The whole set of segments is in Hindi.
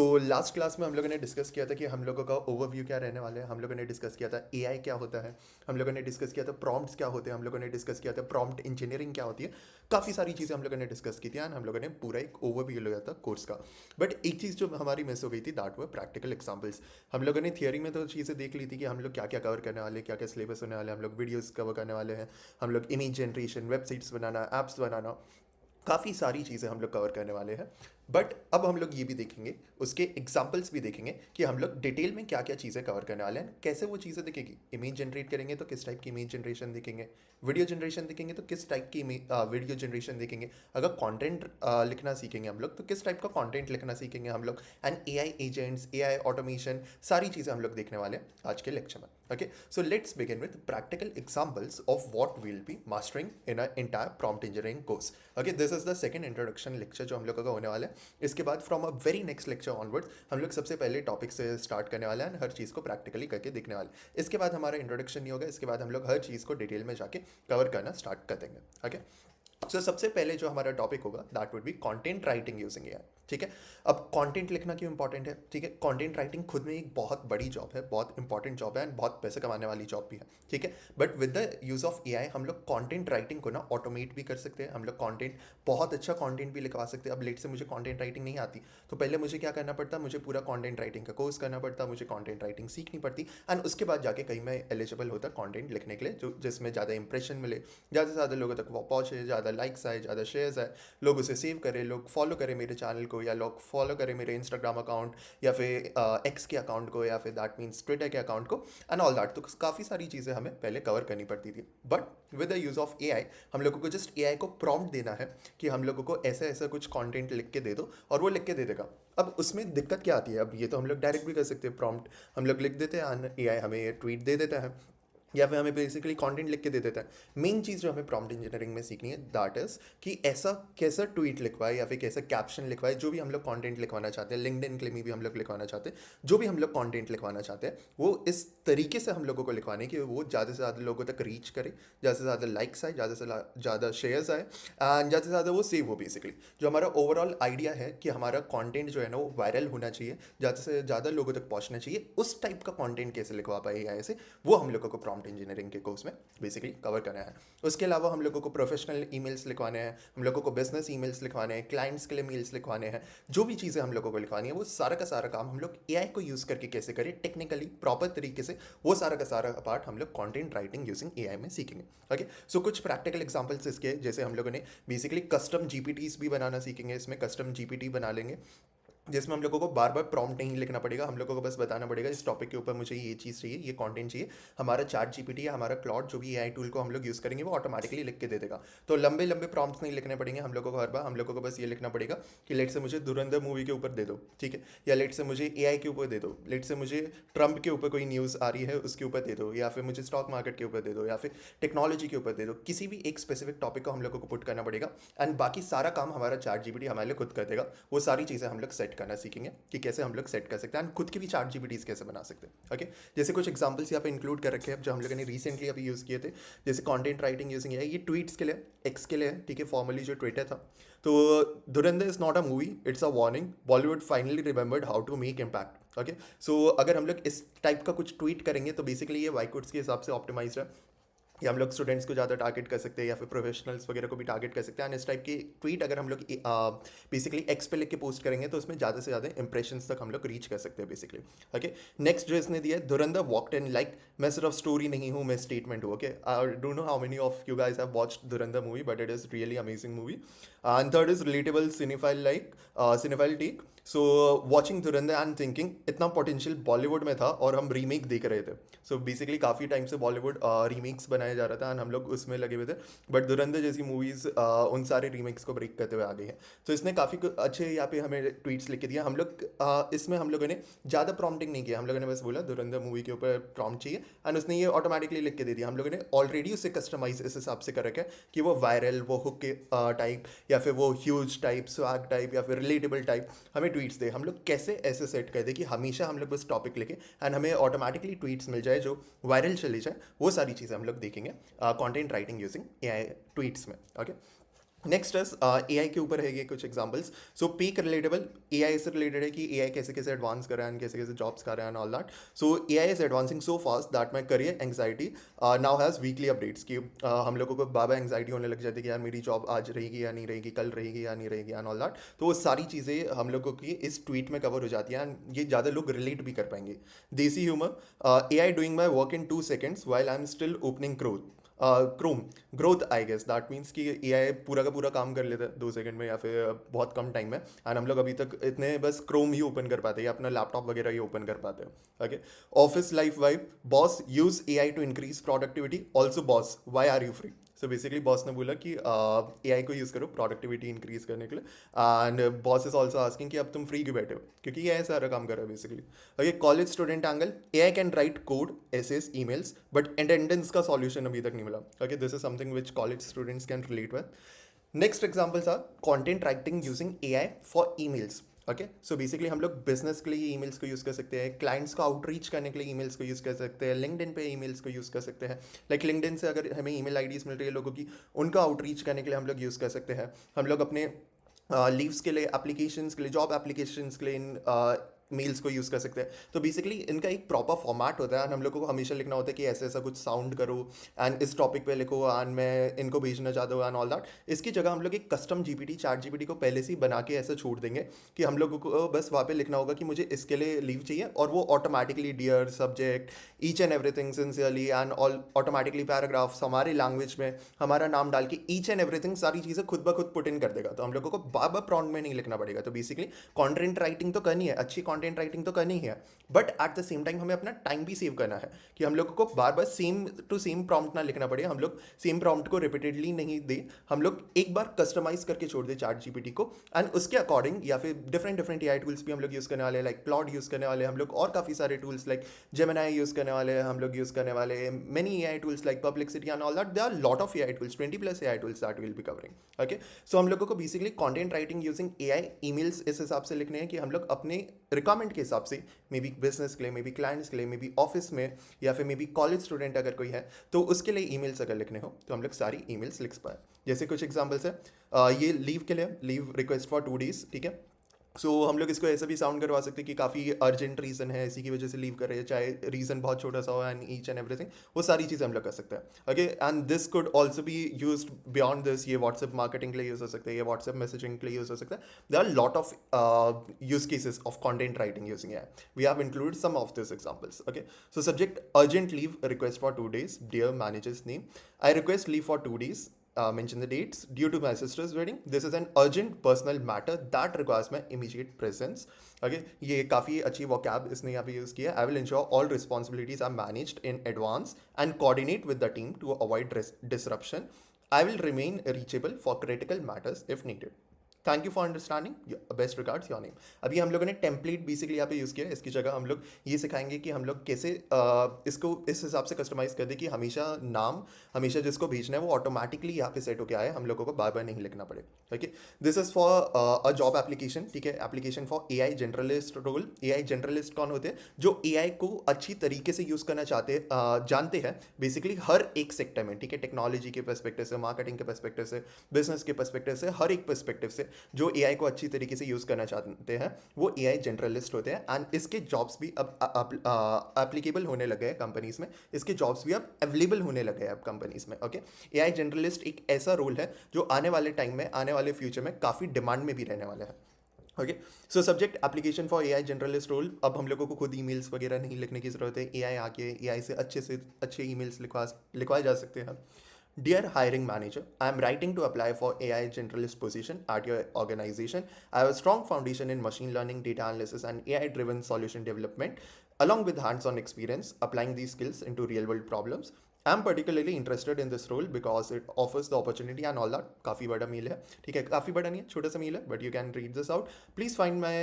तो लास्ट क्लास में हम लोगों ने डिस्कस किया था कि हम लोगों का ओवरव्यू क्या रहने वाला है। हम लोगों ने डिस्कस किया था एआई क्या होता है, हम लोगों ने डिस्कस किया था प्रॉम्प्ट्स क्या होते हैं, हम लोगों ने डिस्कस किया था प्रॉम्प्ट इंजीनियरिंग क्या होती है। काफ़ी सारी चीज़ें हम लोगों ने डिस्कस की थी एंड हम लोगों ने पूरा एक ओवरव्यू लिया था कोर्स का। बट एक चीज़ जो हमारी मिस हो गई थी दैट वर प्रैक्टिकल एग्जाम्पल्स। हम लोगों ने थियरी में तो चीज़ें देख ली थी कि हम लोग क्या क्या कवर करने वाले, क्या क्या सिलेबस होने वाले, हम लोग वीडियोज़ कवर करने वाले हैं, हम लोग इमेज जनरेशन, वेबसाइट्स बनाना, ऐप्स बनाना, काफ़ी सारी चीज़ें हम लोग कवर करने वाले हैं। बट अब हम लोग ये भी देखेंगे, उसके एग्जाम्पल्स भी देखेंगे कि हम लोग डिटेल में क्या क्या चीज़ें कवर करने वाले हैं, कैसे वो चीज़ें दिखेगी। इमेज जनरेट करेंगे तो किस टाइप की इमेज जनरेशन दिखेंगे, वीडियो जनरेशन देखेंगे तो किस टाइप की वीडियो जनरेशन देखेंगे, अगर कंटेंट लिखना सीखेंगे हम लोग तो किस टाइप का कंटेंट लिखना सीखेंगे हम लोग, and AI agents, AI automation, सारी चीज़ें हम लोग देखने वाले हैं आज के लेक्चर में। Okay, so let's begin with practical examples of what will be mastering in a entire prompt engineering course. Okay, this is the second introduction lecture जो हम लोगों का होने वाला है। इसके बाद from a very next lecture onwards हम लोग सबसे पहले टॉपिक से स्टार्ट करने वाले हैं, हर चीज़ को प्रैक्टिकली करके देखने वाले हैं। इसके बाद हमारा इंट्रोडक्शन नहीं होगा, इसके बाद हम लोग हर चीज़ को डिटेल में जाके कवर करना स्टार्ट कर देंगे। ओके, सो सबसे पहले जो हमारा टॉपिक होगा that would be content writing using AI. ठीक है, अब कंटेंट लिखना क्यों इंपॉर्टेंट है? ठीक है, कंटेंट राइटिंग खुद में एक बहुत बड़ी जॉब है, बहुत इंपॉर्टेंट जॉब है एंड बहुत पैसे कमाने वाली जॉब भी है। ठीक है, but with the use of AI हम लोग कंटेंट राइटिंग को ना ऑटोमेट भी कर सकते हैं। हम लोग कंटेंट, बहुत अच्छा कंटेंट भी लिखवा सकते हैं। अब लेट से मुझे कंटेंट राइटिंग नहीं आती तो पहले मुझे क्या करना पड़ता, मुझे पूरा कंटेंट राइटिंग का कोर्स करना पड़ता, मुझे कंटेंट राइटिंग सीखनी पड़ती एंड उसके बाद जाके कहीं मैं एलिजिबल होता कंटेंट लिखने के लिए जो जिसमें ज़्यादा इंप्रेशन मिले, ज़्यादा से ज़्यादा लोगों तक वो पहुँचे, ज़्यादा लाइक्स आए, ज़्यादा शेयर्स आए, लोग उसे सेव करें, लोग फॉलो करें मेरे चैनल को, या लोग फॉलो करें मेरे इंस्टाग्राम अकाउंट, या फिर एक्स के अकाउंट को, या फिर दैट मीन्स ट्विटर के अकाउंट को एंड ऑल दैट। तो काफ़ी सारी चीज़ें हमें पहले कवर करनी पड़ती थी। But with the use of AI हम लोगों को जस्ट एआई को प्रॉम्प्ट देना है कि हम लोगों को ऐसा ऐसा कुछ कंटेंट लिख के दे दो और वो लिख के दे देगा। अब उसमें दिक्कत क्या आती है? अब ये तो हम लोग डायरेक्ट भी कर सकते हैं, प्रॉम्प्ट हम लोग लिख देते हैं, एआई हमें ट्वीट दे देता है या फिर हमें बेसिकली कंटेंट लिख के दे देता है। मेन चीज़ जो हमें प्रॉम्प्ट इंजीनियरिंग में सीखनी है दैट इज़ कि ऐसा कैसा ट्वीट लिखवाए या फिर कैसा कैप्शन लिखवाए, जो भी हम लोग कंटेंट लिखवाना चाहते हैं, लिंक्डइन के लिए भी हम लोग लिखवाना चाहते हैं, जो भी हम लोग कंटेंट लिखवाना चाहते हैं वो इस तरीके से हम लोगों को लिखवाने कि वो ज़्यादा से ज़्यादा लोगों तक रीच करे, ज़्यादा से ज़्यादा लाइक्स आए, ज़्यादा से ज़्यादा शेयर्स आए एंड ज़्यादा से ज़्यादा वो सेव हो। बेसिकली जो हमारा ओवरऑल आइडिया है कि हमारा कंटेंट जो है ना वो वायरल होना चाहिए, ज़्यादा से ज़्यादा लोगों तक पहुंचना चाहिए, उस टाइप का कंटेंट कैसे लिखवा पाए ऐसे, वो हम लोगों को प्रॉम्प्ट इंजीनियरिंग के कोर्स में बेसिकली कवर करना है। उसके अलावा हम लोगों को प्रोफेशनल ईमेल्स लिखवाने हैं, हम लोगों को बिजनेस ईमेल्स लिखवाने हैं, क्लाइंट्स के लिए मेल्स लिखवाने हैं, जो भी चीज़ें हम लोगों को लिखवानी है वो सारा का सारा काम हम लोग एआई को यूज़ करके कैसे करें टेक्निकली प्रॉपर तरीके से, वो सारा का सारा पार्ट हम लोग कंटेंट राइटिंग यूजिंग एआई में सीखेंगे। ओके, सो कुछ प्रैक्टिकल एग्जांपल्स इसके, जैसे हम लोगों ने बेसिकली कस्टम जीपीटीज भी बनाना सीखेंगे। इसमें कस्टम जीपीटी बना लेंगे जिसमें हम लोगों को बार बार प्रॉम्प्ट नहीं लिखना पड़ेगा, हम लोगों को बस बताना पड़ेगा इस टॉपिक के ऊपर मुझे ये चीज़ चाहिए, ये कंटेंट चाहिए। हमारा चैट जीपीटी या हमारा क्लॉड जो भी एआई टूल को हम लोग यूज़ करेंगे वो ऑटोमेटिकली लिख के दे देगा। तो लंबे लंबे प्रॉम्प्ट्स नहीं लिखने पड़ेंगे हम लोगों को हर बार। हम लोगों को बस ये लिखना पड़ेगा कि लेट से मुझे धुरंधर मूवी के ऊपर दे दो, ठीक है, या लेट से मुझे एआई के ऊपर दे दो, लेट से मुझे ट्रंप के ऊपर कोई न्यूज़ आ रही है उसके ऊपर दे दो, या फिर मुझे स्टॉक मार्केट के ऊपर दे दो, या फिर टेक्नोलॉजी के ऊपर दे दो। किसी भी एक स्पेसिफिक टॉपिक को हम लोगों को पुट करना पड़ेगा एंड बाकी सारा काम हमारा चैट जीपीटी हमारे लिए खुद कर देगा। वो सारी चीज़ें हम लोग सेट करना सीखेंगे कि कैसे हम लोग सेट कर सकते हैं एंड खुद की भी चैट जीपीटीज कैसे बना सकते हैं। ओके, जैसे कुछ एग्जांपल्स यहाँ पे इंक्लूड कर रखे हैं जो हम लोगों ने रिसेंटली अभी यूज़ किए थे। जैसे कंटेंट राइटिंग यूजिंग है, ये ट्वीट्स के लिए, एक्स के लिए, ठीक है, फॉर्मली जो ट्विटर था। तो Dhurandhar is not a movie, it's a warning, Bollywood finally remembered how to make impact. Okay, so अगर हम लोग इस टाइप का कुछ ट्वीट करेंगे तो बेसिकली ये वाइकुट्स के हिसाब से ऑप्टिमाइज है, या हम लोग स्टूडेंट्स को ज़्यादा टारगेट कर सकते हैं या फिर प्रोफेशनल्स वगैरह को भी टारगेट कर सकते हैं। एंड इस टाइप की ट्वीट अगर हम लोग बेसिकली एक्स पे लिख के पोस्ट करेंगे तो उसमें ज़्यादा से ज़्यादा इंप्रेशंस तक हम लोग रीच कर सकते हैं बेसिकली। ओके, नेक्स्ट जो इसने दिया है, धुरंधर वॉकड इन लाइक, मैं सिर्फ स्टोरी नहीं हूँ, मैं स्टेटमेंट हूँ। Okay, I don't know how many of you guys have watched Dhurandhar movie but it is really amazing movie. And third is relatable cinephile like, cinephile take. So watching Dhurandhar and thinking इतना पोटेंशियल बॉलीवुड में था और हम रीमेक देख रहे थे। सो बेसिकली काफ़ी टाइम से बॉलीवुड रीमेक्स बनाया जा रहा था एंड हम लोग उसमें लगे हुए थे, बट धुरंधर जैसी मूवीज़ उन सारे रीमेक्स को ब्रेक करते हुए आ गई है। तो इसने काफ़ी अच्छे यहाँ पे हमें ट्वीट्स लिख के दिया। हम लोग इसमें हम लोगों ने ज़्यादा प्रॉम्प्टिंग नहीं किया, हम लोगों ने बस बोला धुरंधर मूवी के ऊपर प्रॉम्प्ट चाहिए एंड उसने ये ऑटोमेटिकली लिख के दे दिया। हम लोगों ने ऑलरेडी उसे कस्टमाइज इस हिसाब से कर रखा है कि वो वायरल, वो हुक के टाइप, या फिर वो ह्यूज टाइप, स्वैग टाइप, या फिर रिलेटेबल टाइप हमें ट्वीट्स दे। हम लोग कैसे ऐसे सेट कर दे कि हमेशा हम लोग बस टॉपिक लिखे एंड हमें ऑटोमेटिकली ट्वीट्स मिल जाए जो वायरल चले जाए, वो सारी चीज़ें हम लोग देखेंगे content writing using AI tweets में। ओके, नेक्स्ट इज ए आई के ऊपर है ये कुछ एग्जाम्पल्स. सो पीक रिलेटेबल ए आई से रिलेटेड है कि ए आई कैसे कैसे एडवांस कर रहा है, कैसे कैसे जॉब्स कर रहा है and all that. So A I is advancing so fast that my career anxiety now has weekly updates कि हम लोगों को बाबा एंगजाइटी होने लग जाती है कि यार मेरी जॉब आज रहेगी या नहीं रहेगी, कल रहेगी या नहीं रहेगी एंड ऑल दैट. तो वो सारी चीज़ें हम लोगों की इस ट्वीट में कवर हो जाती हैं एंड ये ज़्यादा लोग रिलेट भी कर पाएंगे. Desi humour, A I doing my work in 2 seconds while I am still opening Chrome growth. I guess that means कि ए आई पूरा का पूरा काम कर लेता है 2 सेकंड में या फिर बहुत कम टाइम में, एंड हम लोग अभी तक इतने बस क्रोम ही ओपन कर पाते हैं या अपना लैपटॉप वगैरह ही ओपन कर पाते हैं. Okay. Office life vibe. Boss use A I to increase productivity. Also boss why are you free. So basically boss ने बोला कि ए आई को यूज़ करो प्रोडक्टिविटी इंक्रीज करने के लिए, and boss is also asking कि अब तुम फ्री क्यों बैठे हो, क्योंकि ए आई सारा काम कर रहा है basically. Okay. College student angle. A I can write code, essays, emails, but attendance का सॉल्यूशन अभी तक नहीं मिला. Okay. This is something which college students can relate with. Next examples are content writing using A I for emails. Okay. So basically हम लोग बिजनेस के लिए ईमेल्स को यूज़ कर सकते हैं, क्लाइंट्स को आउटरीच करने के लिए ईमेल्स को यूज़ कर सकते हैं, लिंक्डइन पे ईमेल्स को यूज़ कर सकते हैं. लाइक लिंक्डइन से अगर हमें ईमेल आईडीज़ मिल रही है लोगों की, उनका आउटरीच करने के लिए हम लोग यूज़ कर सकते हैं. हम लोग अपने लीव्स के लिए, एप्लीकेशंस के लिए, जॉब एप्लीकेशंस के लिए इन मेल्स को यूज़ कर सकते हैं. तो बेसिकली इनका एक प्रॉपर फॉर्मेट होता है एंड हम लोग को हमेशा लिखना होता है कि ऐसा ऐसा कुछ साउंड करो एंड इस टॉपिक पे लिखो एंड मैं इनको भेजना चाहता हूँ एंड ऑल दैट. इसकी जगह हम लोग एक कस्टम जीपीटी, चैट जीपीटी को पहले से ही बना के ऐसे छोड़ देंगे कि हम लोगों को बस वहाँ पे लिखना होगा कि मुझे इसके लिए लीव चाहिए, और वो automatically dear subject each and everything sincerely and all automatically paragraphs हमारे लैंग्वेज में हमारा नाम डाल के ईच एंड एवरीथिंग सारी चीज़ें खुद ब खुद पुट इन कर देगा. तो हम लोगों को बार बार प्रॉम्प्ट में नहीं लिखना पड़ेगा. तो बेसिकली कंटेंट राइटिंग तो करनी है, अच्छी कंटेंट राइटिंग तो करनी है, but at the same time हमें अपना टाइम भी सेव करना है कि हम लोगों को बार बार सेम टू सेम प्रॉम्प्ट ना लिखना पड़े, हम लोग सेम प्रॉम्प्ट को रिपीटेडली नहीं दे, हम लोग एक बार कस्टमाइज करके छोड़ दे चैट जीपीटी को एंड उसके अकॉर्डिंग या फिर डिफरेंट डिफरेंट एआई टूल्स भी हम लोग यूज़ करने वाले हैं, लाइक क्लाउड यूज़ करने वाले हैं हम लोग, और काफ़ी सारे टूल्स लाइक जेमिनाई यूज़ करने वाले हैं हम लोग, यूज़ करने वाले many AI tools like Perplexity and all that. There are lot of AI tools, 20+ AI tools that will be covering. Okay. So हम लोगों को basically content writing using AI, emails इस हिसाब से लिखने हैं कि हम लोग अपने रिक्वायरमेंट के हिसाब से, मे बी बिजनेस के लिए, मे बी क्लाइंट्स के लिए, मे बी ऑफिस में, या फिर मे बी कॉलेज स्टूडेंट अगर कोई है तो उसके लिए ईमेल्स अगर लिखने हो तो हम लोग सारी ईमेल्स लिख पाए. जैसे कुछ एग्जांपल्स है, ये लीव के लिए, लीव रिक्वेस्ट फॉर 2 days. ठीक है. सो हम लोग इसको ऐसा भी साउंड करवा सकते हैं कि काफ़ी अर्जेंट रीज़न है, इसी की वजह से लीव कर रहे हैं, चाहे रीज़न बहुत छोटा सा हो एंड ईच एंड एवरीथिंग, वो सारी चीज़ें हम लोग कर सकते हैं. Okay. And this could also be use beyond this. ये व्हाट्सएप मार्केटिंग के लिए यूज़ हो सकता है, ये व्हाट्सएप मैसेजिंग के लिए यूज़ हो सकता है. There are lot of use cases of content writing using AI. We have included some of this examples. Okay. So subject urgent leave request for 2 days, dear manager's name. I request leave for 2 days. Mention the dates. Due to my sister's wedding, this is an urgent personal matter that requires my immediate presence. Okay, ये काफ़ी अच्छी vocab इसने यहाँ पे यूज़ किया. I will ensure all responsibilities are managed in advance and coordinate with the team to avoid disruption. I will remain reachable for critical matters if needed. Thank you for understanding. Best regards your name. अभी हम लोगों ने टेम्पलेट बेसिकली यहाँ पे यूज़ किया है. इसकी जगह हम लोग ये सिखाएंगे कि हम लोग कैसे इसको इस हिसाब से कस्टमाइज़ कर दें कि हमेशा नाम, हमेशा जिसको भेजना है वो ऑटोमेटिकली यहाँ पे सेट होकर आए, हम लोगों को बार बार नहीं लिखना पड़े. Okay. This is for a job application. ठीक है. Application for A I generalist role. A I generalist कौन होते हैं? जो ए आई को अच्छी तरीके से यूज़ करना जानते हैं बेसिकली हर एक सेक्टर में. ठीक है. टेक्नोलॉजी के पर्सपेक्टिव से, मार्केटिंग के पर्सपेक्टिव से, बिजनेस के पर्सपेक्टिव से, हर एक पर्सपेक्टिव से जो एआई को अच्छी तरीके से यूज़ करना चाहते हैं वो एआई जनरलिस्ट होते हैं. एंड इसके जॉब्स भी अब एप्लीकेबल होने लगे हैं कंपनीज में. इसके जॉब्स भी अब अवेलेबल होने लगे हैं अब कंपनीज में. ओके. एआई जनरलिस्ट एक ऐसा रोल है जो आने वाले टाइम में, आने वाले फ्यूचर में काफ़ी डिमांड में भी रहने वाला है. Okay. So subject application for AI generalist role. अब हम लोगों को खुद ईमेल्स वगैरह नहीं लिखने की ज़रूरत है. एआई आके एआई से अच्छे ईमेल्स लिखवाए जा सकते हैं. Dear hiring manager, I am writing to apply for AI generalist position at your organization. I have a strong foundation in machine learning, data analysis, and AI-driven solution development, along with hands-on experience applying these skills into real-world problems. I am particularly interested in this role because it offers the opportunity and all that. काफ़ी बड़ा मेल है. ठीक है. काफ़ी बड़ा नहीं है, छोटा सा मेल है, but you can read this out. Please find my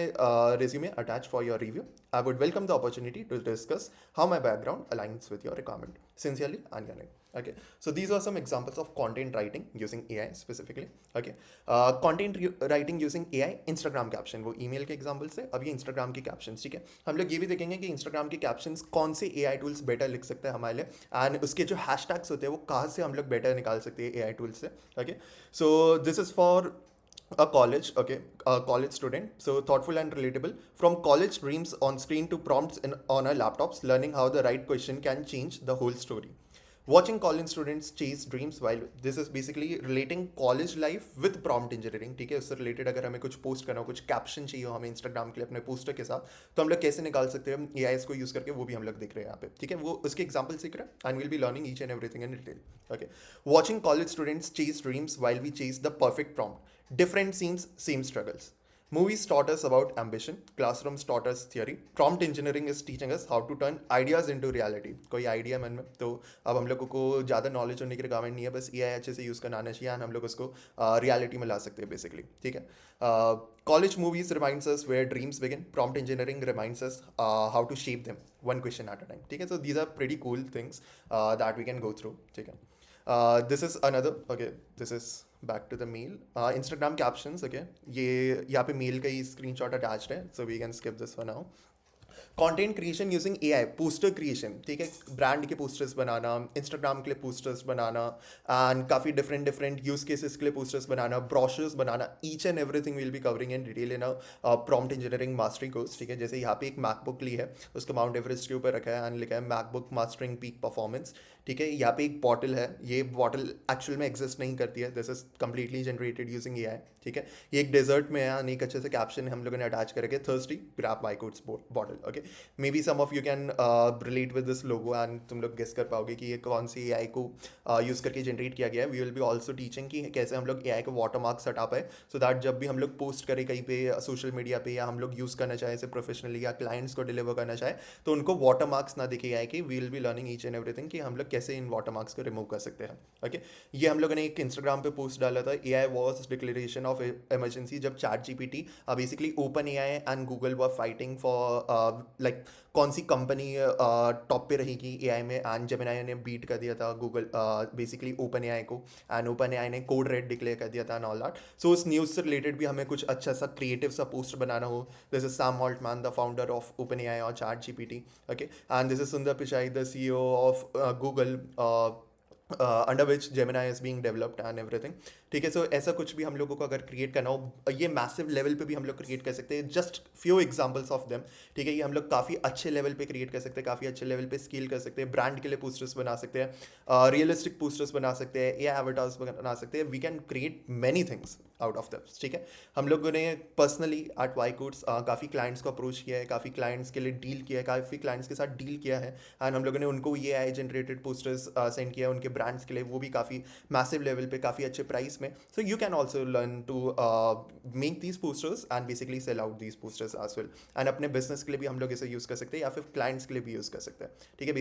resume attached for your review. I would welcome the opportunity to discuss how my background aligns with your requirement. Sincerely, Anya. Okay, so these are some examples of content writing using AI specifically. Okay, writing using AI, Instagram caption, वो email के example से, अब ये Instagram के captions, ठीक है. हम लोग ये भी देखेंगे कि Instagram के captions कौन से AI tools better लिख सकते हैं हमारे लिए, and उसके जो hashtags होते हैं वो कहाँ से हम लोग better निकाल सकते हैं AI tools से. Okay, so this is for a college, okay, a college student, so thoughtful and relatable, from college dreams on screen to prompts on our laptops, learning how the right question can change the whole story. Watching college students chase dreams, while this is basically relating college life with prompt engineering, ठीक है. उससे रिलेटेड अगर हमें कुछ पोस्ट करना हो, कुछ कैप्शन चाहिए हो हमें इंस्टाग्राम के लिए अपने पोस्टर के साथ, तो हम लोग कैसे निकाल सकते हैं ए आई को यूज़ करके, वो भी हम लोग देख रहे हैं यहाँ पे, ठीक है. वो उसके एग्जाम्पल सीख रहे हैं, and will be learning each and everything in detail. Okay, watching college students chase dreams while we chase the perfect prompt. Different scenes, same struggles. Movies taught us about ambition, classrooms taught us theory, prompt engineering is teaching us how to turn ideas into reality. कोई आइडिया मन में, तो अब हम लोगों को ज़्यादा नॉलेज होने की रिक्वायरमेंट नहीं है, बस ए आई अच्छे से यूज़ करना आना चाहिए, एंड हम लोग उसको रियलिटी में ला सकते हैं बेसिकली, ठीक है. College movies reminds us where dreams begin, prompt engineering reminds us how to shape them one question at a time, ठीक है. So these are pretty cool things that we can go through, ठीक है. This is another, okay, this is back to the mail. Instagram captions, okay, ये यहाँ पे मेल का ही स्क्रीनशॉट अटैच्ड है, so we can skip this for now. Content creation using AI, poster creation, ठीक है. ब्रांड के पोस्टर्स बनाना, इंस्टाग्राम के लिए पोस्टर्स बनाना, एंड काफ़ी डिफरेंट डिफरेंट यूज केसेस के लिए posters banana, brochures banana, each and everything will be covering in detail in prompt engineering mastery course, ठीक है. जैसे यहाँ पे एक मैकबुक ली है, उसको माउंट एवरेस्ट के ऊपर रखा है एंड लिखा है मैकबुक मास्टरिंग पीक परफॉर्मेंस, ठीक है. यहाँ पे एक बॉटल है, ये बॉटल एक्चुअल में एग्जिस्ट नहीं करती है, this is completely generated using AI, ठीक है. ये एक डेजर्ट में है, एक अच्छे से कैप्शन हम लोगों ने अटैच करके, thirsty grab my coats bottle. Okay, maybe some of you can relate with this logo, and तुम लोग गेस कर पाओगे कि ये कौन सी एआई को यूज़ करके जनरेट किया गया है. We will be also teaching कि कैसे हम लोग एआई को वाटर मार्क्स हटा पाए, सो दैट जब भी हम लोग पोस्ट करें कहीं पे सोशल मीडिया पे, या हम लोग यूज़ करना चाहे इसे प्रोफेशनली, या क्लाइंट्स को डिलीवर करना चाहे, तो उनको वाटर मार्क्स ना दिखे एआई कि we will be learning each and everything कि हम लोग कैसे इन वाटर मार्क्स को रिमूव कर सकते हैं. ओके, ये हम लोगों ने एक इंस्टाग्राम पे पोस्ट डाला था, AI was declaration of emergency, जब ChatGPT, basically OpenAI and Google were fighting for like कौन सी कंपनी टॉप पे रहेगी एआई में, एंड जेमिनाई ने बीट कर दिया था गूगल, बेसिकली ओपन एआई को, एंड ओपन एआई ने कोड रेड डिक्लेयर कर दिया था एंड ऑल दैट. सो उस न्यूज़ से रिलेटेड भी हमें कुछ अच्छा सा क्रिएटिव सा पोस्ट बनाना हो. This is Sam Altman, the founder of OpenAI और ChatGPT. Okay, and this is Sundar Pichai, the CEO of Google, under which Gemini is being developed and everything, ठीक है. सो ऐसा कुछ भी हम लोगों को अगर क्रिएट करना हो, ये मैसिव लेवल पे भी हम लोग क्रिएट कर सकते हैं. Just few examples of them, ठीक है. ये हम लोग काफ़ी अच्छे लेवल पे क्रिएट कर सकते हैं, काफ़ी अच्छे लेवल पे स्केल कर सकते हैं. ब्रांड के लिए पोस्टर्स बना सकते हैं, रियलिस्टिक पोस्टर्स बना सकते हैं, एआई एवटार्स बना सकते हैं. We can create many things out of this, ठीक है. हम लोगों ने पर्सनली एट वाई कोड्स काफ़ी क्लाइंट्स को अप्रोच किया है, काफ़ी क्लाइंट्स के लिए डील किया है, काफ़ी क्लाइंट्स के साथ डील किया है, एंड हम लोगों ने उनको ये आई जनरेटेड पोस्टर्स सेंड किया है उनके ब्रांड्स के लिए, वो भी काफ़ी मैसिव लेवल पे, काफ़ी अच्छे प्राइस में. So you can also learn to make these posters and basically sell out these posters as well, and अपने बिजनेस के लिए भी हम लोग इसे यूज़ कर सकते हैं, या फिर क्लाइंट्स के लिए भी यूज़ कर सकते हैं, ठीक है.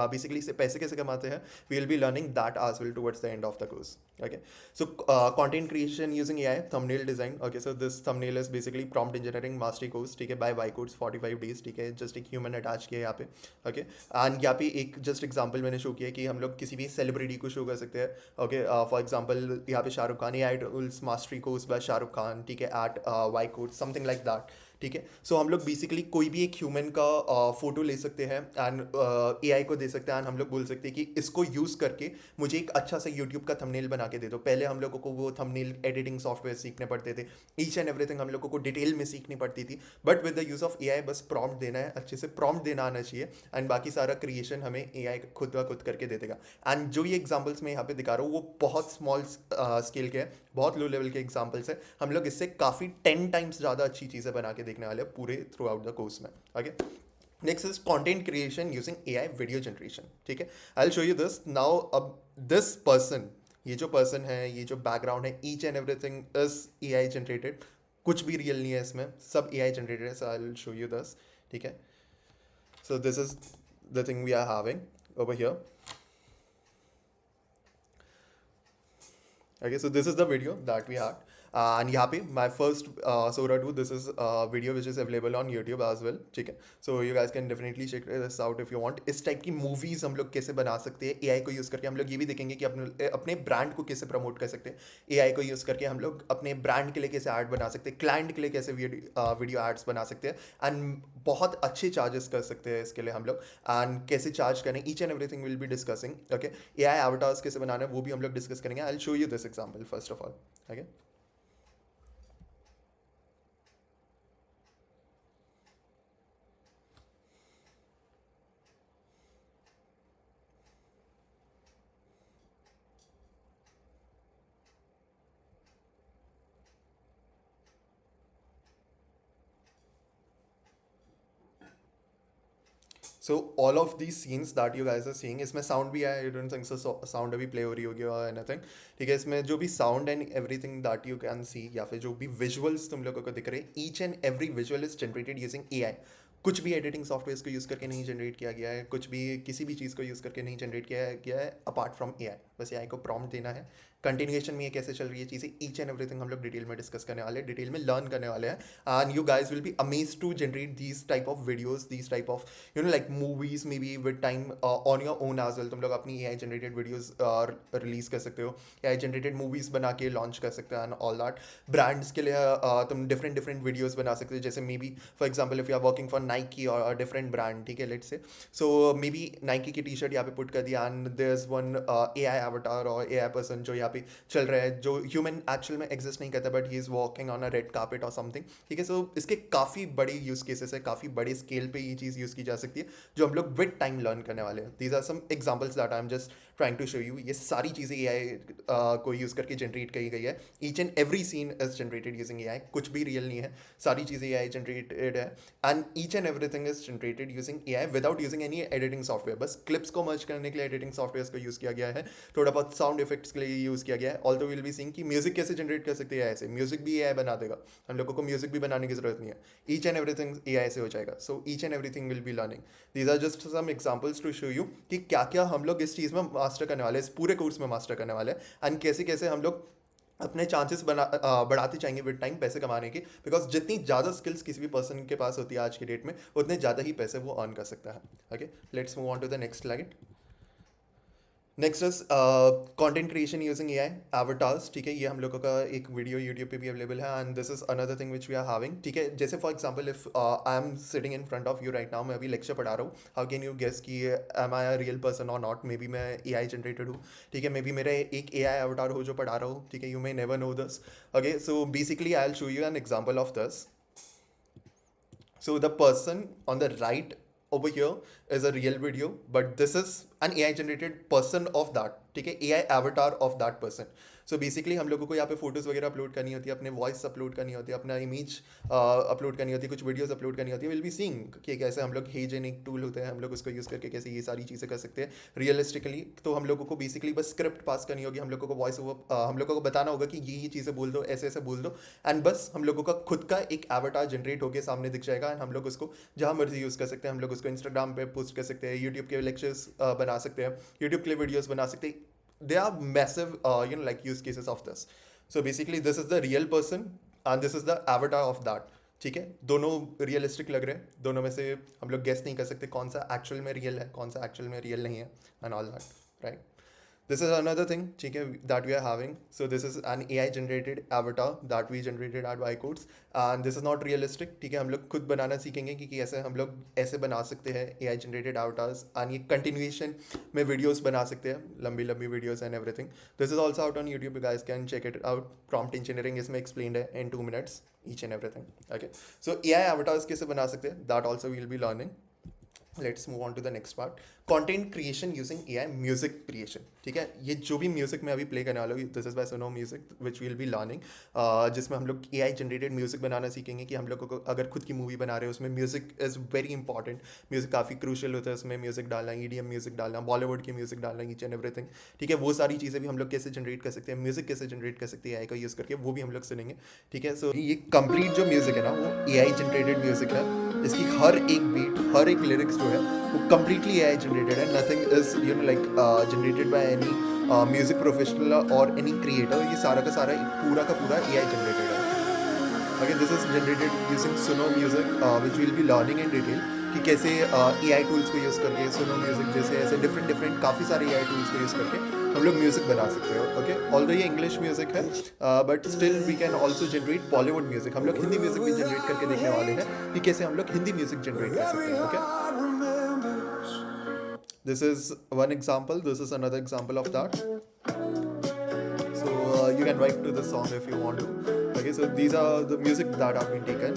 बेसिकली से पैसे कैसे कमाते हैं, we will be learning that as well towards the end of the course. Okay, so content creation using AI, thumbnail design. Okay, so this thumbnail is basically prompt engineering mastery course, ठीक है, by Ycodes 45 days, ठीक है. जस्ट एक ह्यूमन अटैच किया है यहाँ पे. ओके, एंड यहाँ पे एक जस्ट एग्जांपल मैंने शो किया कि हम लोग किसी भी सेलिब्रिटी को शो कर सकते हैं. ओके, फॉर एग्जांपल यहाँ पे Shahrukh Khan, AI tools mastery course by Shahrukh Khan, ठीक है, at Ycodes, something like that, ठीक है. सो हम लोग बेसिकली कोई भी एक ह्यूमन का फोटो ले सकते हैं एंड एआई को दे सकते हैं, एंड हम लोग बोल सकते हैं कि इसको यूज़ करके मुझे एक अच्छा सा यूट्यूब का थंबनेल बना के दे दो. पहले हम लोगों को वो थंबनेल एडिटिंग सॉफ्टवेयर सीखने पड़ते थे, ईच एंड एवरीथिंग हम लोगों को डिटेल में सीखनी पड़ती थी, but with the use of AI बस प्रॉम्प्ट देना है, अच्छे से प्रॉम्प्ट देना आना चाहिए, एंड बाकी सारा क्रिएशन हमें एआई खुद ब खुद करके दे देगा. एंड जो ये एग्जाम्पल्स मैं यहाँ पे दिखा रहा हूँ वो बहुत स्मॉल स्केल के हैं, बहुत लो लेवल के एग्जाम्पल्स हैं. हम लोग इससे काफ़ी 10 टाइम्स ज़्यादा अच्छी चीज़ें बना के देखने वाले हैं पूरे थ्रू आउट द कोर्स में. Okay, next is content creation using AI video generation, ठीक है. आई will show you this now. अब दिस पर्सन, ये जो पर्सन है, ये जो बैकग्राउंड है, each and everything is AI generated, कुछ भी रियल नहीं है इसमें, सब एआई जनरेटेड है. So I will show you this, ठीक है. So this is the thing we are having over here. Okay, so this is the video that we had, and यहाँ पे my first Sora 2, this is video which is available on YouTube as well, ठीक है. So you guys can definitely check this out if you want. इस टाइप की मूवीज़ हम लोग कैसे बना सकते हैं एआई को यूज़ करके. हम लोग ये भी देखेंगे कि अपने अपने ब्रांड को कैसे प्रमोट कर सकते हैं एआई को यूज़ करके. हम लोग अपने ब्रांड के लिए कैसे ऐड बना सकते हैं, क्लाइंट के लिए कैसे वीडियो एड्स बना सकते हैं, एंड बहुत अच्छे चार्जेस कर सकते हैं इसके लिए हम लोग. एंड कैसे चार्ज करें, each and everything will be discussing. Okay, AI avatars कैसे बनाना है वो भी हम लोग डिस्कस करेंगे. I will show you this example first of all. Okay, so all of these scenes that you guys are seeing, इसमें साउंड भी है. I don't think so sound अभी प्ले हो रही होगी और एनीथिंग, ठीक है. इसमें जो भी sound and everything that you can see, या फिर जो भी विजुअल्स तुम लोगों को दिख रहे हैं, each and every visual is generated using AI. कुछ भी एडिटिंग सॉफ्टवेयर को यूज़ करके नहीं जनरेट किया गया है, कुछ भी किसी भी चीज़ को यूज़ करके नहीं जनरेट किया गया है अपार्ट फ्रॉम एआई. बस एआई को प्रॉम्प्ट देना है. कंटिन्यूएशन में ये कैसे चल रही है चीज़ें, ईच एंड एवरीथिंग हम लोग डिटेल में डिस्कस करने वाले हैं, डिटेल में लर्न करने वाले हैं. And you guys will be amaze to generate these type of videos, these type of you know like movies maybe with time on your own as well. तुम लोग अपनी एआई जनरेटेड वीडियोज रिलीज कर सकते हो, एआई जनरेटेड मूवीज बना के लॉन्च कर सकते हो एंड ऑल दैट. ब्रांड्स के लिए तुम डिफरेंट डिफरेंट वीडियोज बना सकते हो. जैसे maybe for example if you are working for Nike और डिफरेंट ब्रांड, ठीक है, let's say. So maybe Nike की टी शर्ट यहाँ पे पुट कर दिया and there is one AI avatar और एआई पर्सन जो यहाँ पे चल रहा है, जो ह्यूमन एक्चुअल में एग्जिस्ट नहीं करता, but he is walking on a red carpet और समथिंग, ठीक है. सो इसके काफ़ी बड़े यूज़ केसेस है, काफ़ी बड़े स्केल पे ये चीज़ यूज़ की जा सकती है जो हम लोग विद टाइम लर्न करने वाले हैं. These are some examples that I am just trying to show you. ये सारी चीज़ें एआई को यूज़ करके जनरेट की गई है. Each and every scene is generated using AI. कुछ भी रियल नहीं है, सारी चीज़ें एआई जनरेटेड है. And each and everything is generated using AI without using any editing software. बस क्लिप्स को मर्ज करने के लिए एडिटिंग सॉफ्टवेयर को यूज़ किया गया है, थोड़ा बहुत साउंड इफेक्ट्स के लिए यूज़ किया गया है. ऑल्दो विल बी सीइंग कि म्यूजिक कैसे जनरेट कर सकते हैं ऐसे, म्यूजिक भी एआई बना देगा. हम लोगों को म्यूजिक भी बनाने की जरूरत नहीं है, ईच एंड एवरीथिंग एआई से हो जाएगा. So each and everything will be learning. These are just some examples to show you कि क्या क्या हम लोग इस चीज़ में मास्टर करने वाले हैं, इस पूरे कोर्स में मास्टर करने वाले हैं, एंड कैसे कैसे हम लोग अपने चांसेस बढ़ाते जाएंगे विद टाइम पैसे कमाने की. बिकॉज जितनी ज़्यादा स्किल्स किसी भी पर्सन के पास होती है आज की डेट में, उतने ज़्यादा ही पैसे वो अर्न कर सकता है. Okay, let's move on to the next slide. Next is content creation using AI avatars, ठीक है. ये हम लोगों का एक वीडियो यूट्यूब पे भी अवेलेबल है, and this is another thing which we are having, ठीक है. जैसे for example if I am sitting in front of you right now, मैं अभी लेक्चर पढ़ा रहा हूँ, हाउ कैन यू गेस कि am I a real person और नॉट. मे बी मैं एआई जनरेटेड हूँ, ठीक है. मे बी मेरा एक एआई एवटार हो जो पढ़ा रहा हूँ, ठीक है. You may never know this. Okay, so basically I will show you an example of this. So the person on the right over here is a real video, but this is an AI generated person of that, ठीक है, AI avatar of that person. So basically हम लोगों को यहाँ पे फोटोज़ वगैरह अपलोड करनी होती है, अपने वॉइस अपलोड करनी होती है, अपना इमेज अपलोड करनी होती है, कुछ वीडियोस अपलोड करनी होती है. विल बी सीइंग कि कैसे हम लोग हेजन एक टूल होता है, हम लोग उसको यूज़ करके कैसे ये सारी चीज़ें कर सकते हैं रियलिस्टिकली. तो हम लोगों को बेसिकली बस स्क्रिप्ट पास करनी होगी, हम लोगों को वॉइस ओवर हम लोगों को बताना होगा कि ये चीज़ें बोल दो, ऐसे ऐसे बोल दो, एंड बस हम लोगों का खुद का एक एवटार जनरेट होकर सामने दिख जाएगा. एंड हम लोग उसको जहाँ मर्जी यूज़ कर सकते हैं. हम लोग उसको इंस्टाग्राम पे पोस्ट कर सकते हैं, यूट्यूब के लेक्चर्स बना सकते हैं, यूट्यूब के लिए वीडियोज़ बना सकते हैं. There are massive like use cases of this. So basically this is the real person and this is the avatar of that, ठीक है. दोनों रियलिस्टिक लग रहे हैं, दोनों में से हम लोग गेस नहीं कर सकते कौन सा एक्चुअल में रियल है, कौन सा एक्चुअल में रियल नहीं है, and all that, right. This is another thing, ठीक है, that we are having. So this is an AI generated avatar that we generated at Ycodes, and this is not realistic, ठीक है. हम लोग खुद बनाना सीखेंगे कि कैसे हम लोग ऐसे बना सकते हैं AI generated avatars, and ये continuation में videos बना सकते हैं, लंबी लंबी videos and everything. This is also out on YouTube, you guys can check it out. Prompt engineering इसमें explained है in 2 minutes each and everything. Okay, so AI avatars कैसे बना सकते हैं, that also we'll be learning. Let's move on to the next part, content creation using AI music creation, ठीक है. ये जो भी म्यूजिक मैं अभी प्ले करने वाला हूँ, दिस इज बाय सुनो music which will be learning, जिसमें हम लोग एआई जनरेटेड म्यूजिक बनाना सीखेंगे कि हम लोगों को अगर खुद की मूवी बना रहे हो उसमें music is very important. Music काफ़ी क्रूशल होता है, उसमें म्यूजिक डालना, ईडीएम म्यूजिक डालना, बॉलीवुड की म्यूजिक डालना, ईच एंड एवरीथिंग, ठीक है. वो सारी चीज़ें भी हम लोग कैसे जनरेट कर सकते हैं, म्यूजिक कैसे जनरेट कर सकते हैं एआई का यूज़ करके, वो भी हम लोग सुनेंगे, ठीक है. सो ये कंप्लीट जो म्यूजिक है ना वो एआई जनरेटेड म्यूजिक है. इसकी हर एक बीट, हर एक लिरिक्स जो है वो completely AI generated and nothing is like generated by any music professional और एनी क्रिएटर, ये सारा का सारा पूरा का पूरा AI जनरेटेड है. Again, this is generated using Suno Music, which we'll be learning in detail कि कैसे AI टूल्स को यूज़ करके Suno Music जैसे ऐसे डिफरेंट डिफरेंट काफ़ी सारे AI टूल्स को यूज़ करके हम लोग म्यूज़िक बना सकते हो. ओके, ऑल्दो ये इंग्लिश म्यूज़िक है, but still we can also generate Bollywood music. हम लोग हिंदी म्यूज़िक भी जनरेट करके देखने वाले हैं कि कैसे हम लोग हिंदी म्यूज़िक जनरेट कर सकते हैं. Okay, this is one example, this is another example of that. So you can write to the song if you want to. Okay, so these are the music that have been taken,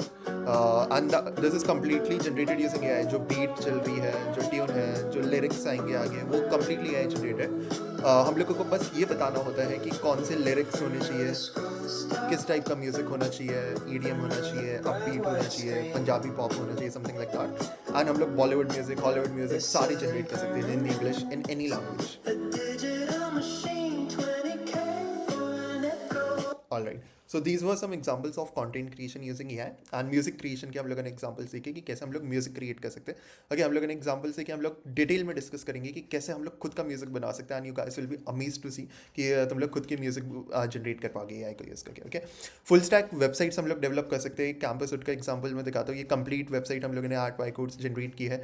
and this is completely generated using AI. जो beat चल रही है, जो tune है, जो lyrics आएंगे आगे, वो completely AI generated. हम लोगों को बस ये बताना होता है कि कौन से lyrics होने चाहिए, किस टाइप का म्यूजिक होना चाहिए, EDM होना चाहिए, अपबीट होना चाहिए, पंजाबी पॉप होना चाहिए, समथिंग लाइक दैट. एंड हम लोग बॉलीवुड म्यूजिक, हॉलीवुड म्यूजिक सारे जनरेट कर सकते हैं, Hindi, English, in any language. All right. So these were some examples of content creation using AI and music creation के हम लोगों ने examples सीखे कि कैसे हम लोग music create कर सकते हैं. Okay, हम लोगों ने examples से कि हम लोग डिटेल में डिस्कस करेंगे कि कैसे हम लोग खुद का म्यूजिक बना सकते हैं. And you guys will be amazed to see कि तुम लोग खुद की म्यूजिक जनरेट कर पाओगे AI को यूज़ करके. ओके, फुल स्टैक वेबसाइट्स हम लोग डेवलप कर सकते हैं. कैंपस उड का एग्जाम्पल मैं दिखाता हूँ. ये कंप्लीट वेबसाइट हम लोगों ने आर्ट वाई कोड्स जनरेट की है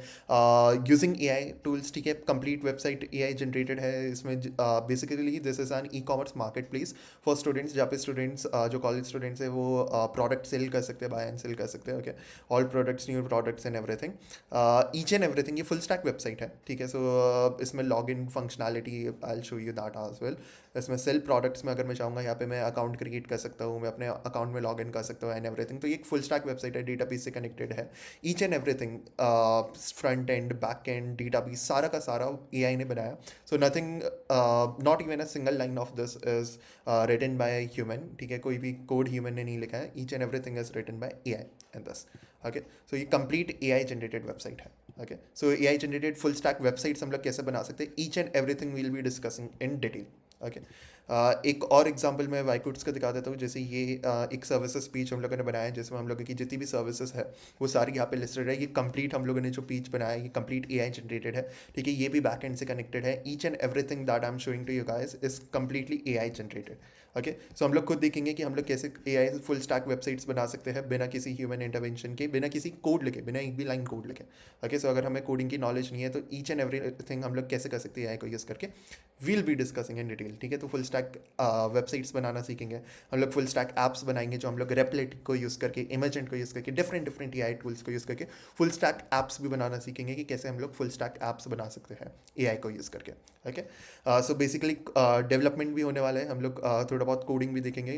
यूजिंग AI टूल्स. ठीक है, कंप्लीट वेबसाइट AI जनरेटेड है. इसमें basically this is an e-commerce market place for students, जहाँ पे स्टूडेंट्स जो कॉलेज स्टूडेंट्स है वो प्रोडक्ट सेल कर सकते हैं, बाय एंड सेल कर सकते हैं. Okay, all products, new products and everything, each and everything. ये फुल स्टैक वेबसाइट है. ठीक है, सो इसमें log in functionality I will show you that as well. इसमें सेल प्रोडक्ट्स में अगर मैं चाहूँगा यहाँ पे मैं अकाउंट क्रिएट कर सकता हूँ, मैं अपने अकाउंट में लॉग इन कर सकता हूँ एंड एवरीथिंग. तो ये एक फुल स्टैक वेबसाइट है, डेटाबेस से कनेक्टेड है. Each and everything, front end, back end, database सारा का सारा AI ने बनाया. So nothing, not even a single line of this is written by human. ठीक है, कोई भी कोड ह्यूमन ने नहीं लिखा है. Each and everything is written by AI and this. Okay, so ये कंप्लीट AI जनरेटेड वेबसाइट है. Okay, so AI generated full stack websites हम लोग कैसे बना सकते हैं, each and everything will be discussing in detail. Okay, एक और एग्जांपल मैं वाईकुट्स का दिखा देता हूँ. जैसे ये एक सर्विसेज पेज हम लोगों ने बनाया है जिसमें हम लोगों की जितनी भी सर्विसेज है वो सारी यहाँ पे लिस्टेड है. ये कंप्लीट हम लोगों ने जो पेज बनाया है ये कंप्लीट AI जनरेटेड है. ठीक है, ये भी बैक एंड से कनेक्टेड है. Each and everything that I am showing to you guys is completely AI generated. Okay, so हम लोग खुद देखेंगे कि हम लोग कैसे AI फुल स्टैक वेबसाइट्स बना सकते हैं बिना किसी ह्यूमन इंटरवेंशन के, बिना किसी कोड लिखे, बिना एक भी लाइन कोड लिखे. ओके, सो अगर हमें कोडिंग की नॉलेज नहीं है तो ईच एंड एवरीथिंग हम लोग कैसे कर सकते हैं AI को यूज़ करके, we'll be discussing in detail. ठीक है, तो फुल स्टैक वेबसाइट्स बनाना सीखेंगे हम लोग. फुल स्टैक ऐप्स बनाएंगे जो हम लोग रेपलेट को यूज़ करके, इमेजेंट को यूज़ करके, डिफरेंट डिफरेंट AI टूल्स को यूज़ करके फुल स्टैक ऐप्स भी बनाना सीखेंगे कि कैसे हम लोग फुल स्टैक ऐप्स बना सकते हैं AI को यूज़ करके. ओके, सो बेसिकली डेवलपमेंट भी होने वाला है. हम लोग थोड़ा बहुत कोडिंग भी देखेंगे.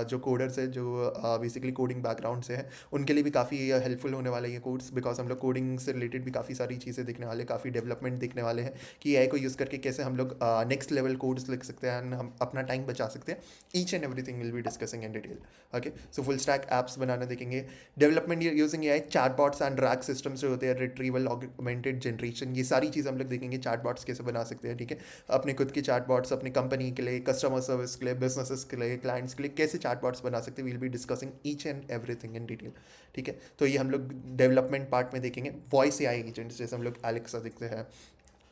जो कोडर्स है, जो बेसिकली कोडिंग बैकग्राउंड से है, उनके लिए भी काफ़ी हेल्पफुल होने वाले ये कोड्स, बिकॉज हम लोग कोडिंग से रिलेटेड भी काफ़ी सारी चीज़ें देखने वाले, काफ़ी डेवलपमेंट देखने वाले हैं कि AI को यूज़ करके कैसे हम लोग नेक्स्ट लेवल कोड्स लिख सकते हैं एंड हम अपना टाइम बचा सकते हैं. Each and everything will be discussing in detail. Okay, so full stack apps बनाना देखेंगे. Development using AI, chatbots and RAG systems जो होते हैं, रिट्रीवल, ऑगमेंटेड जनरेशन, ये सारी चीज़ हम लोग देखेंगे. चैटबॉट्स कैसे बना सकते हैं. ठीक है, अपने खुद के चैटबॉट्स अपनी कंपनी के लिए, कस्टमर सर्विस के लिए, बिजनेसेस के लिए, क्लाइंट्स के लिए कैसे चैटबॉट्स बना सकते हैं. Will be discussing each and everything in detail. ठीक है, तो ये हम लोग डेवलपमेंट पार्ट में देखेंगे. वॉइस AI एजेंट्स जैसे हम लोग एलेक्सा देखते हैं,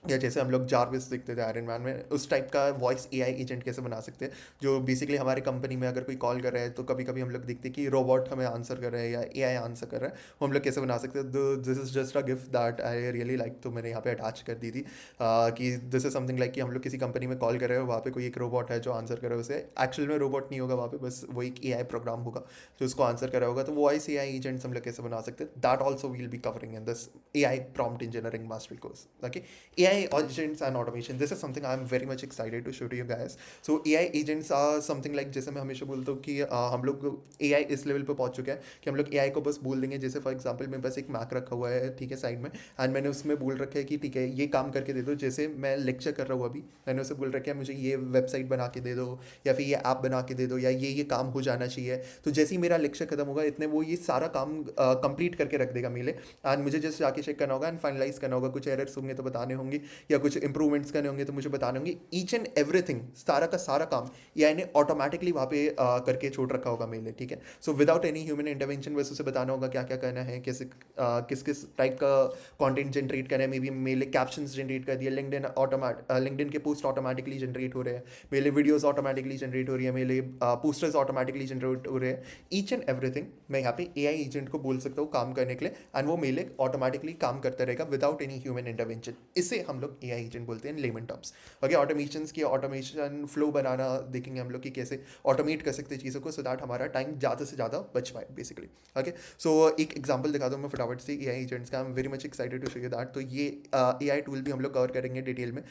या जैसे हम लोग जारविस देखते थे आयरन मैन में, उस टाइप का वॉइस AI एजेंट कैसे बना सकते हैं जो बेसिकली हमारे कंपनी में अगर कोई कॉल कर रहा है तो कभी कभी हम लोग देखते हैं कि रोबोट हमें आंसर कर रहा है या AI आंसर कर रहा है, वो हम लोग कैसे बना सकते हैं. This is just a gift that I really like, तो मैंने यहाँ पे अटैच कर दी थी कि दिस इज समथिंग लाइक कि हम लोग किसी कंपनी में कॉल कर रहे हो, वहाँ पे कोई एक रोबोट है जो आंसर कर रहा है. उसे एक्चुअल में रोबोट नहीं होगा वहाँ पे, बस वो एक AI प्रोग्राम होगा जो उसको आंसर कर रहा होगा. तो वॉइस AI एजेंट्स हम लोग कैसे बना सकते हैं, that also will be covering in this AI prompt engineering mastery course. Okay, AI agents and automation, this is something I'm very much excited to show to you guys. So AI agents are something like, जैसे मैं हमेशा बोलता हूँ कि हम लोग AI इस लेवल पे पहुँच चुके हैं कि हम लोग AI को बस बोल देंगे. जैसे फॉर एग्जांपल मेरे पास एक मैक रखा हुआ है, ठीक है, साइड में, एंड मैंने उसमें बोल रखा है कि ठीक है ये काम करके दे दो. जैसे मैं लेक्चर कर रहा हूँ अभी, मैंने उसे बोल रखा है मुझे ये वेबसाइट बना के दे दो, या फिर ये ऐप बना के दे दो, या ये काम हो जाना चाहिए. तो जैसे ही मेरा लेक्चर खत्म होगा इतने वो ये सारा काम कंप्लीट करके रख देगा मेरे, एंड मुझे जस्ट जाके चेक करना होगा एंड फाइनलाइज करना होगा. कुछ एरर्स होंगे तो बताने होंगे होंगे या कुछ इंप्रूवमेंट्स करने होंगे तो मुझे बताने होंगे। ईच एंड एवरीथिंग, सारा का सारा काम एआई ने ऑटोमेटिकली वहाँ पे करके छोड़ रखा होगा मेरे लिए, ठीक है। So without any human intervention बस उसे बताना होगा क्या क्या करना है, कैसे किस किस टाइप का कंटेंट जनरेट करना है। मे बी मेरे लिए कैप्शंस जनरेट कर दिए, लिंक्डइन के पोस्ट ऑटोमेटिकली जनरेट हो रहे हैं, मेरे लिए वीडियोस ऑटोमेटिकली जनरेट हो रही है, मेरे लिए पोस्टर्स ऑटोमेटिकली जनरेट हो रहे हैं। ईच एंड एवरीथिंग मैं यहाँ पे एआई एजेंट को बोल सकता हूँ काम करने के लिए, एंड वो मेरे लिए ऑटोमेटिकली काम करता रहेगा विदाउट एनी ह्यूमन इंटरवेंशन। इसे हम लोग एआई एजेंट बोलते हैं इन लेमन टर्म्स। ओके, ऑटोमेशन की ऑटोमेशन फ्लो बनाना देखेंगे हम लोग कि कैसे ऑटोमेट कर सकते हैं चीज़ों को, सो दैट हमारा टाइम ज़्यादा से ज़्यादा बच पाए बेसिकली। ओके, सो एक एग्जांपल दिखा दूँ मैं फटाफट से एआई एजेंट्स का। I am very much excited to show you that. तो ये एआई टूल भी हम लोग कवर करेंगे डिटेल में,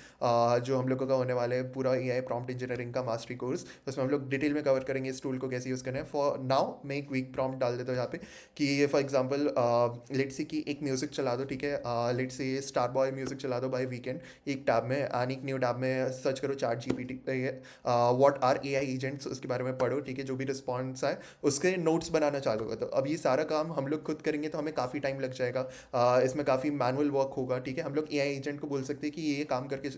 जो हम लोगों का होने वाला है पूरा एआई प्रॉम्प्ट इंजीनियरिंग का मास्टरी कोर्स, उसमें हम लोग डिटेल में कवर करेंगे इस टूल को कैसे यूज़ करना है। फॉर नाउ मैं एक वीक प्रॉम्प्ट डाल देता हूँ यहाँ पे कि फॉर एग्जांपल लेट्स से कि एक म्यूज़िक चला दो, ठीक है, लेट्स से स्टार बॉय म्यूज़िक चला दो बाय वीकेंड एक टैब में, एंड एक न्यू टैब में सर्च करो चैट जीपीटी पे व्हाट आर एआई एजेंट्स, उसके बारे में पढ़ो, ठीक है, जो भी रिस्पॉन्स आए उसके नोट्स बनाना चालू कर दो। अब ये सारा काम हम लोग खुद करेंगे तो हमें काफ़ी टाइम लग जाएगा, इसमें काफ़ी मैनुअल वर्क होगा, ठीक है। हम लोग एआई एजेंट को बोल सकते हैं कि ये काम करके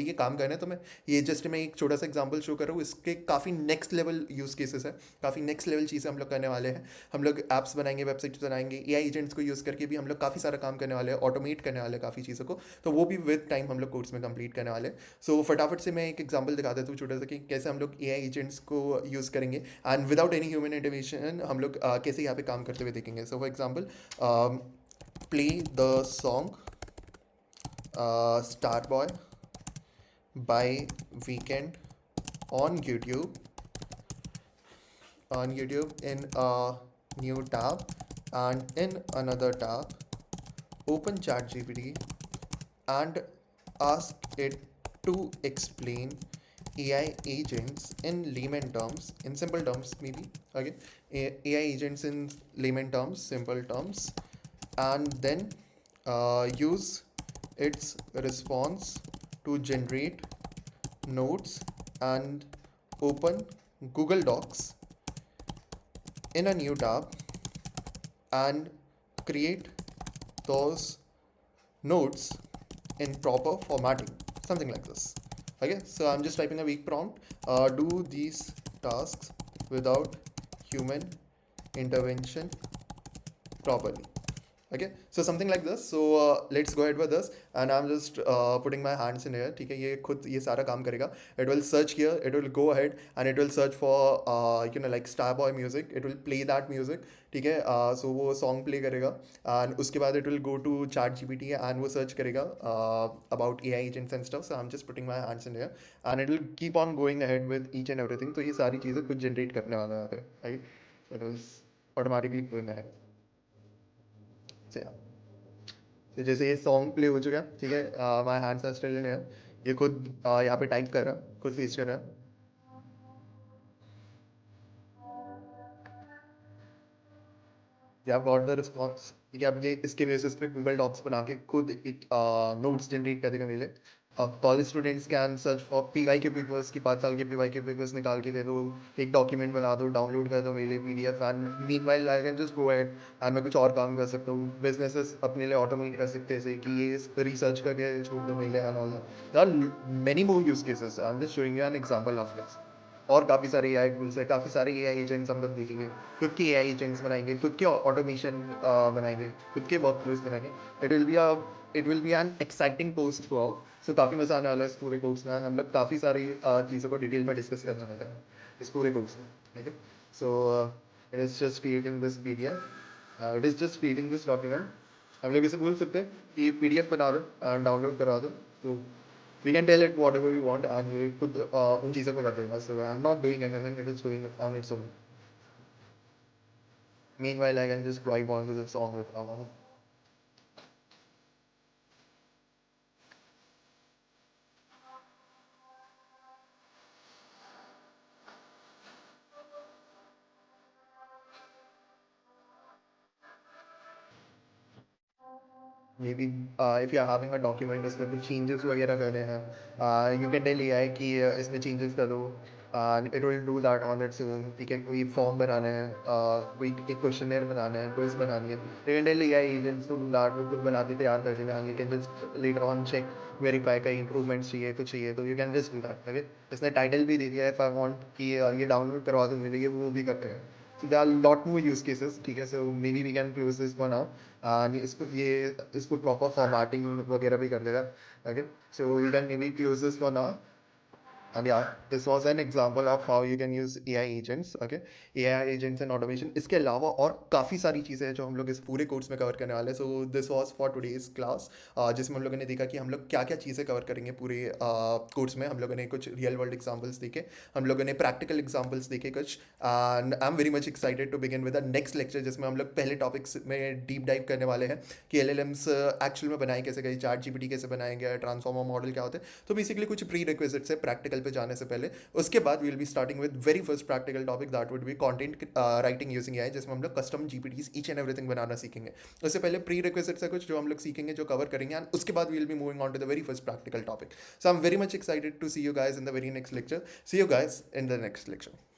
ये काम करना है, तो ये जस्ट मैं एक छोटा सा एग्जांपल शो कर रहा हूँ, इसके काफ़ी नेक्स्ट लेवल यूज़ केसेस है, काफ़ी नेक्स्ट लेवल चीज़ें हम लोग करने वाले हैं। हम लोग ऐप्स बनाएंगे, वेबसाइट्स बनाएंगे, एआई एजेंट्स को यूज़ करके भी हम लोग काफ़ी सारा काम करने वाले हैं, ऑटोमेट करने वाले हैं काफ़ी चीज़ों को, तो वो भी विद टाइम हम लोग कोर्स में कंप्लीट करने वाले हैं। सो फटाफट से मैं एक एग्जांपल दिखा देता हूँ छोटा सा कि कैसे हम लोग एआई एजेंट्स को यूज़ करेंगे and without any human intervention हम लोग कैसे यहाँ पे काम करते हुए देखेंगे। So for example play the song star boy by weekend on YouTube in a new tab, and in another tab open ChatGPT and ask it to explain AI agents in layman terms, in simple terms maybe. Okay, AI agents in layman terms, simple terms, and then use its response to generate notes and open Google Docs in a new tab and create those notes in proper formatting, something like this. Okay, so I'm just typing a weak prompt. Do these tasks without human intervention properly. Okay, so something like this. So let's go ahead with this, and I'm just putting my hands in here, ठीक है। ये खुद ये सारा काम करेगा। It will search here, it will go ahead and it will search for like Starboy music, it will play that music, ठीक है। So वो song play करेगा and उसके बाद it will go to chat gpt and वो search करेगा about AI agents and stuff. So I'm just putting my hands in here and it will keep on going ahead with each and everything. तो ये सारी चीज़ें खुद generate करने वाला है, right? It is automatically going ahead. So yeah. तो जैसे ये सॉन्ग प्ले हो चुका है, ठीक है, my hands are still in air, ये खुद यहाँ पे टाइप कर रहा है, खुद फेस कर रहा है। आप गॉट द रिस्पॉन्स, ठीक है। अब ये इसके बेसिस पे गूगल डॉक्स बना के खुद एक नोट्स जनरेट कर देगा मेरे लिए। अब college students can search for PY के पेपर्स की 5 साल के पीवाई के पेपर्स निकाल के दे दो, एक डॉक्यूमेंट बना दो, डाउनलोड कर दो मेरे लिए PDF, and meanwhile I can just go ahead and मैं कुछ और काम कर सकता हूँ। बिजनेसेस अपने लिए ऑटोमेट कर सकते हैं, जैसे कि ये रिसर्च करके छोड़ दो मेरे लिए and all that. There are many more use cases, I am just showing you an example of this. और काफ़ी सारे एआई टूल्स है, काफ़ी सारे एआई एजेंट्स हम लोग देखेंगे, खुद के एआई एजेंट्स बनाएंगे, खुद के ऑटोमेशन बनाएंगे, खुद के वर्क फ्लोज बनाएंगे। It will be an exciting course throughout. So काफ़ी मजा आने वाला है इस पूरे कोर्स में, हम लोग काफ़ी सारी चीज़ों को डिटेल में डिस्कस करने वाले हैं इस पूरे कोर्स में, ठीक है। So it is just creating this PDF, it is just creating this document. हम लोग इसे बोल सकते हैं कि पीडीएफ बना दो, डाउनलोड करा दो, तो we can tell it whatever we want and we could उन चीज़ों को कर देगा। So I'm not doing anything, it is doing it on its own. Meanwhile I can just drive on to the song with maybe if you are having a document उसमें कुछ changes वगैरह करने हैं, you can tell AI कि इसमें changes कर दो, and it will do that on its own. ठीक है, कोई फॉर्म बनाना है, कोई एक क्वेश्चनर बनाना है, क्विज बनानी है, they can tell AI agents to do that, वो खुद बना के तैयार कर देगा, you can just later on check verify कहीं इंप्रूवमेंट्स चाहिए कुछ चाहिए तो you can just do that. Okay, इसने टाइटल भी दे दिया है, इफ आई वांट कि ये डाउनलोड करवा दो मेरे लिए, वो भी करते हैं। So there are lot more use cases, ठीक है, so maybe we can close this one out and इसको प्रॉपर फॉर्मेटिंग वगैरह भी कर देगा। Okay, so you can maybe close this one out। And yeah, this was an example of how you can use AI agents, okay? AI agents and automation। इसके अलावा और काफ़ी सारी चीज़ें हैं जो हम लोग इस पूरे कोर्स में कवर करने वाले हैं। So this was for today's class, जिसमें हम लोगों ने देखा कि हम लोग क्या क्या चीज़ें कवर करेंगे पूरे कोर्स में। हम लोगों ने कुछ रियल वर्ल्ड एग्जाम्पल्स देखे, हम लोगों ने प्रैक्टिकल एग्जाम्पल्स देखे कुछ, and I am very much excited to begin with the next lecture, जिसमें हम लोग पहले टॉपिक्स में डीप डाइव करने वाले हैं कि LLMs एक्चुअल में बनाए कैसे गए, चैट GPT कैसे बनाए गए, ट्रांसफॉर्मर मॉडल क्या होते हैं। तो बेसिकली कुछ प्री रिक्विजिट्स है प्रैक्टिकल पे जाने से पहले। उसके बाद will be starting with very first practical topic, that would be content writing using AI, जिसमें हम लोग custom GPTs each and everything बनाना सीखेंगे। उससे पहले प्री रिक्विजिट्स है कुछ जो हम लोग सीखेंगे, जो कवर करेंगे, एंड उसके बाद will be moving on to the very first practical topic. So I am very much excited to see you guys in the very next lecture. See you guys in the next lecture.